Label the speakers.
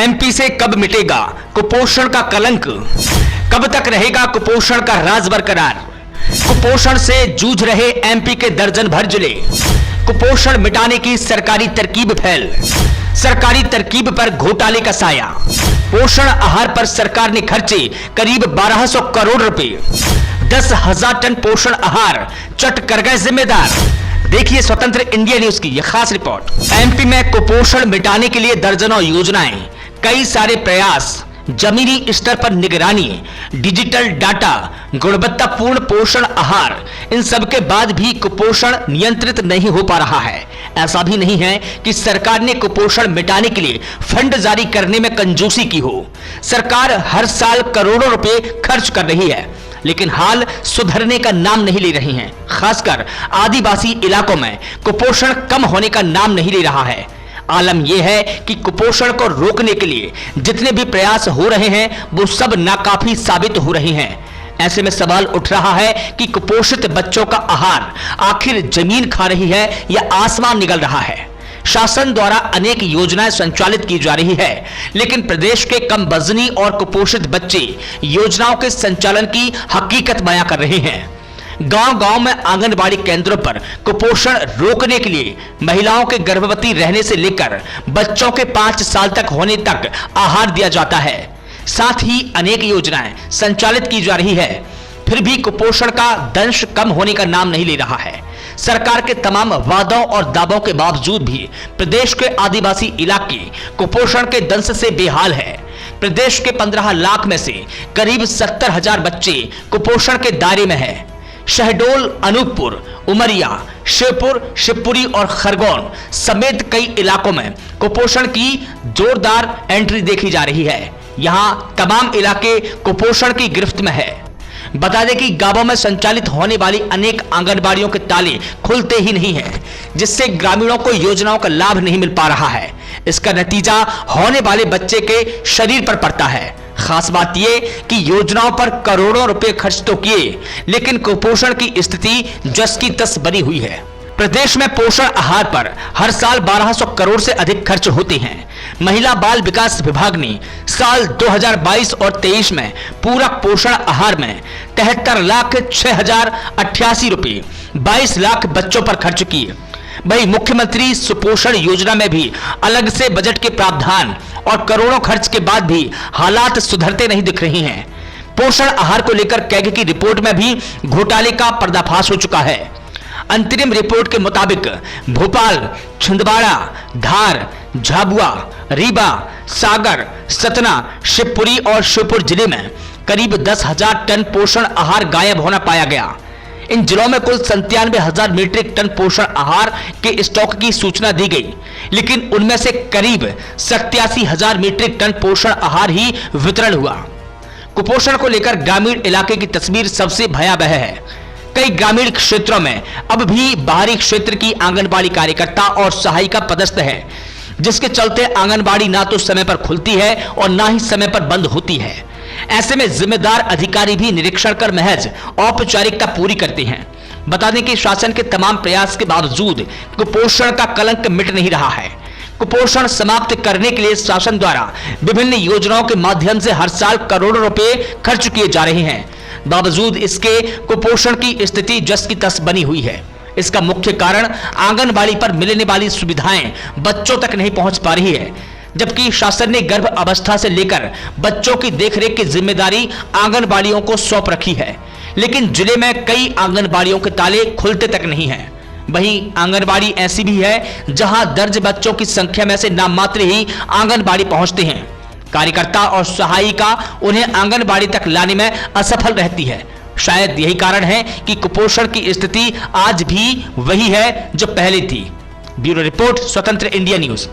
Speaker 1: MP से कब मिटेगा कुपोषण का कलंक? कब तक रहेगा कुपोषण का राज बरकरार? कुपोषण से जूझ रहे एमपी के दर्जन भर जिले। कुपोषण मिटाने की सरकारी तरकीब फैल। सरकारी तरकीब पर घोटाले का साया। पोषण आहार पर सरकार ने खर्चे करीब 1200 करोड़ रुपए। 10,000 टन पोषण आहार चट कर गए जिम्मेदार। देखिए स्वतंत्र इंडिया न्यूज की यह खास रिपोर्ट। एमपी में कुपोषण मिटाने के लिए दर्जनों योजनाएं, कई सारे प्रयास, जमीनी स्तर पर निगरानी, डिजिटल डाटा, गुणवत्तापूर्ण पोषण आहार, इन सब के बाद भी कुपोषण नियंत्रित नहीं हो पा रहा है। ऐसा भी नहीं है कि सरकार ने कुपोषण मिटाने के लिए फंड जारी करने में कंजूसी की हो। सरकार हर साल करोड़ों रुपए खर्च कर रही है, लेकिन हाल सुधरने का नाम नहीं ले रही हैं। खासकर आदिवासी इलाकों में कुपोषण कम होने का नाम नहीं ले रहा है। आलम यह है कि कुपोषण को रोकने के लिए जितने भी प्रयास हो रहे हैं वो सब नाकाफी साबित हो रहे हैं। ऐसे में सवाल उठ रहा है कि कुपोषित बच्चों का आहार आखिर जमीन खा रही है या आसमान निगल रहा है। शासन द्वारा अनेक योजनाएं संचालित की जा रही है, लेकिन प्रदेश के कम वजनी और कुपोषित बच्चे योजनाओं के संचालन की हकीकत बयां कर रहे हैं। गांव-गांव में आंगनबाड़ी केंद्रों पर कुपोषण रोकने के लिए महिलाओं के गर्भवती रहने से लेकर बच्चों के 5 साल तक होने तक आहार दिया जाता है। साथ ही अनेक योजनाएं संचालित की जा रही है, फिर भी कुपोषण का दंश कम होने का नाम नहीं ले रहा है। सरकार के तमाम वादों और दावों के बावजूद भी प्रदेश के आदिवासी इलाके कुपोषण के दंश से बेहाल है। प्रदेश के 15 लाख में से करीब 70,000 बच्चे कुपोषण के दायरे में है। शहडोल, अनूपपुर, उमरिया, शिवपुर, शिवपुरी और खरगोन समेत कई इलाकों में कुपोषण की जोरदार एंट्री देखी जा रही है। यहां तमाम इलाके कुपोषण की गिरफ्त में है। बता दें कि गांवों में संचालित होने वाली अनेक आंगनबाड़ियों के ताले खुलते ही नहीं हैं, जिससे ग्रामीणों को योजनाओं का लाभ नहीं मिल पा रहा है। इसका नतीजा होने वाले बच्चे के शरीर पर पड़ता है। खास बात यह कि योजनाओं पर करोड़ों रुपए खर्च तो किए, लेकिन कुपोषण की स्थिति जस की तस बनी हुई है। प्रदेश में पोषण आहार पर हर साल 1200 करोड़ से अधिक खर्च होते हैं। महिला बाल विकास विभाग ने साल 2022 और 23 में पूरक पोषण आहार में 73,06,088 रुपए 22 लाख बच्चों पर खर्च किए। वही मुख्यमंत्री सुपोषण योजना में भी अलग से बजट के प्रावधान और करोड़ों खर्च के बाद भी हालात सुधरते नहीं दिख रही हैं। पोषण आहार को लेकर कैग की रिपोर्ट में भी घोटाले का पर्दाफाश हो चुका है। अंतरिम रिपोर्ट के मुताबिक भोपाल, छिंदवाड़ा, धार, झाबुआ, रीवा, सागर, सतना, शिवपुरी और श्योपुर जिले में करीब 10,000 टन पोषण आहार गायब होना पाया गया। इन जिलों में कुल 97,000 मीट्रिक टन पोषण आहार के स्टॉक की सूचना दी गई, लेकिन उनमें से करीब 87,000 मीट्रिक टन पोषण आहार ही वितरण हुआ। कुपोषण को लेकर ग्रामीण इलाके की तस्वीर सबसे भयावह है। कई ग्रामीण क्षेत्रों में अब भी बाहरी क्षेत्र की आंगनबाड़ी कार्यकर्ता और सहायिका पदस्थ है, जिसके चलते आंगनबाड़ी ना तो समय पर खुलती है और ना ही समय पर बंद होती है। ऐसे में जिम्मेदार अधिकारी भी निरीक्षण कर महज औपचारिकता पूरी करते हैं। बता दें कि शासन के तमाम प्रयास के बावजूद कुपोषण का कलंक मिट नहीं रहा है। कुपोषण समाप्त करने के लिए शासन द्वारा विभिन्न योजनाओं के माध्यम से हर साल करोड़ों रुपए खर्च किए जा रहे हैं। बावजूद इसके कुपोषण की स्थिति जस की तस बनी हुई है। इसका मुख्य कारण आंगनबाड़ी पर मिलने वाली सुविधाएं बच्चों तक नहीं पहुंच पा रही है, जबकि शासन ने गर्भ अवस्था से लेकर बच्चों की देखरेख की जिम्मेदारी आंगनबाड़ियों को सौंप रखी है, लेकिन जिले में कई आंगनबाड़ियों के ताले खुलते तक नहीं हैं। वहीं आंगनबाड़ी ऐसी भी है जहां दर्ज बच्चों की संख्या में से नाम मात्र ही आंगनबाड़ी पहुंचते हैं। कार्यकर्ता और सहायिका उन्हें आंगनबाड़ी तक लाने में असफल रहती है। शायद यही कारण है कि कुपोषण की स्थिति आज भी वही है जो पहले थी। ब्यूरो रिपोर्ट, स्वतंत्र इंडिया न्यूज।